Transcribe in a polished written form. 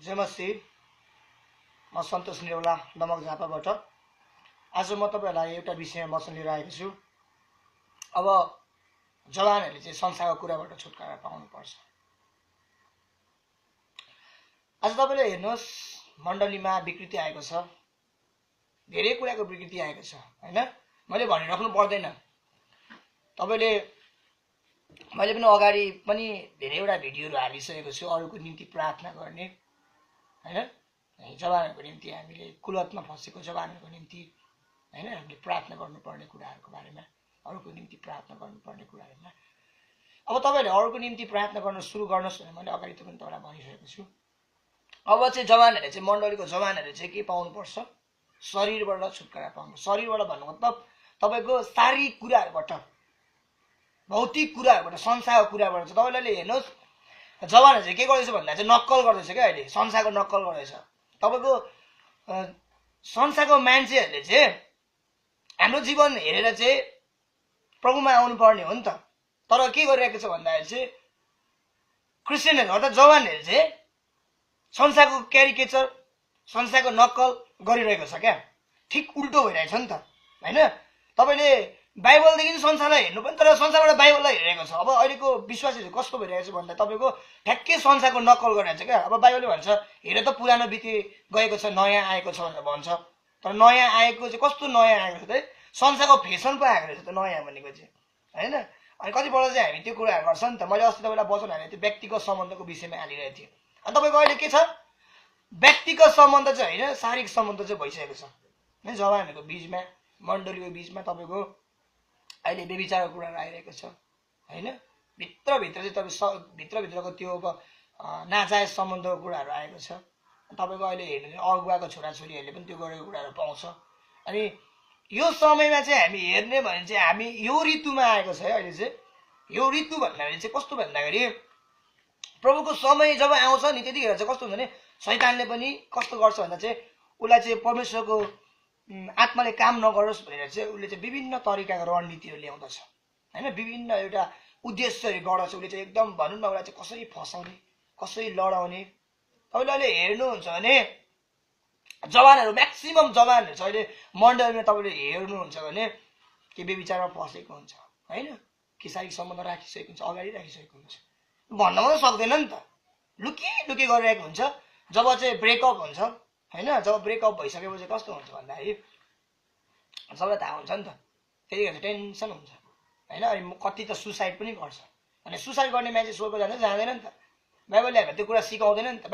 जयमसी म सन्तोष निरौला दमक झापाबाट आज म तपाईहरुलाई एउटा विषयमा वचन लिएर आएको छु। अब जवानहरूले चाहिँ संसारको कुराबाट छुटकारा पाउनु पर्छ। आज तपाईले हेर्नुहोस् मण्डलीमा विकृति आएको छ, धेरै कुराको विकृति आएको छ हैन। मैले भनिराख्नु पर्दैन। तपाईले मैले पनि अगाडि पनि धेरैवटा भिडियोहरु हालिसकेको छु अरूको निम्ति प्रार्थना गर्ने हैन। जवानहरुको निम्ति हामीले कुलतमा फसेको जवानहरुको निम्ति हैन हामीले प्रार्थना गर्नुपर्ने कुराहरुको बारेमा, अरूको निम्ति प्रार्थना गर्नुपर्ने कुराहरुमा। अब तपाईहरुले अरूको निम्ति प्रार्थना गर्न सुरु गर्नुस् भने मैले अगाडि पनि तपाईलाई भनिसकेको छु। अब चाहिँ जवानहरुले चाहिँ मण्डलीको जवानहरुले चाहिँ के पाउनु पर्छ? शरीरबाट छुटकारा पाउनु। शरीरबाट भन्नु मतलब तपाईको शारीरिक कुराहरुबाट, भौतिक कुराहरुबाट, संसारको कुराबाट। तपाईले हेर्नुस् जवानहरुले चाहिँ के गर्दैछ भन्दा चाहिँ नक्कल गर्दैछ के अहिले संसारको नक्कल गर्दैछ। तपाईको संसारको मान्छेहरुले चाहिँ हाम्रो जीवन हेरेर चाहिँ प्रभुमा आउनु पर्ने हो नि त। तर के गरिरहेको छ भन्दाखेरि चाहिँ क्रिस्चियनहरु अर्थात जवानहरुले चाहिँ संसारको क्यारिकेचर, संसारको नक्कल गरिरहेको छ क्या। ठीक उल्टो भइरहेछ नि त हैन। तपाईले बाइबलदेखि संसारलाई हेर्नु पनि तर संसारबाट बाइबललाई हेरेको छ। अब अहिलेको विश्वासीहरु कस्तो भइरहेछ भन्दा तपाईको ठ्याक्कै संसारको नक्कल गरिरहेछ क्या। अब बाइबलले भन्छ हेर त पुरानो बिते गएको छ नयाँ आएको छ भनेर भन्छ। तर नयाँ आएको चाहिँ कस्तो नयाँ आएको छ त? संसारको फेसन पो आएको रहेछ त नयाँ भनेको चाहिँ हैन। अनि कतिपल्ट चाहिँ हामी त्यो कुराहरु गर्छ नि त। मैले अस्ति तपाईलाई वचन हालेको थिएँ व्यक्तिगत सम्बन्धको विषयमा हालिरहेको थिएँ। अनि तपाईको अहिले के छ? व्यक्तिगत सम्बन्ध चाहिँ हैन शारीरिक सम्बन्ध चाहिँ भइसकेको छ हैन। जवानहरुको बीचमा, मण्डलीको बीचमा तपाईको अहिले व्यभिचारको कुराहरु आइरहेको छ हैन। भित्र चाहिँ तपाई भित्रको त्यो अब नाजायज सम्बन्धको कुराहरु आएको छ। तपाईको अहिले हेर्नु अगुवाको छोराछोरीहरुले पनि त्यो गरेको कुराहरु पाउँछ। अनि यो समयमा चाहिँ हामी हेर्ने भने चाहिँ हामी यो ऋतुमा आएको छ है। अहिले चाहिँ यो ऋतु भन्दाखेरि चाहिँ कस्तो भन्दाखेरि प्रभुको समय जब आउँछ नि त्यतिखेर चाहिँ कस्तो हुन्छ भने शैतानले पनि कस्तो गर्छ भन्दा चाहिँ उलाई चाहिँ परमेश्वरको आत्माले काम नगरोस् भनेर चाहिँ उसले चाहिँ विभिन्न तरिकाको रणनीतिहरु ल्याउँदछ हैन। विभिन्न एउटा उद्देश्यहरु गर्दछ उसले चाहिँ एकदम भनौं न उसलाई चाहिँ कसरी फसाउने, कसरी लडाउने। तपाईले अहिले हेर्नुहुन्छ भने जवानहरु म्याक्सिमम जवानहरु चाहिँ अहिले मण्डलीमा तपाईले हेर्नुहुन्छ भने के व्यभिचारमा फसेको हुन्छ हैन, कि शारीरिक सम्बन्ध राखिसकेको हुन्छ, अगाडि राखिसकेको हुन्छ। भन्न पनि सक्दैन नि त। लुकी गरिरहेको हुन्छ। जब चाहिँ ब्रेकअप हुन्छ हैन, जब ब्रेकअप भइसकेपछि कस्तो हुन्छ भन्दाखेरि सबैलाई थाहा हुन्छ नि त। त्यतिखेर चाहिँ टेन्सन हुन्छ हैन। अनि कति त सुसाइड पनि गर्छ। अनि सुसाइड गर्ने मान्छे स्वर्ग जाँदैन नि त। बाइबलले हामीलाई त्यो कुरा सिकाउँदैन नि त।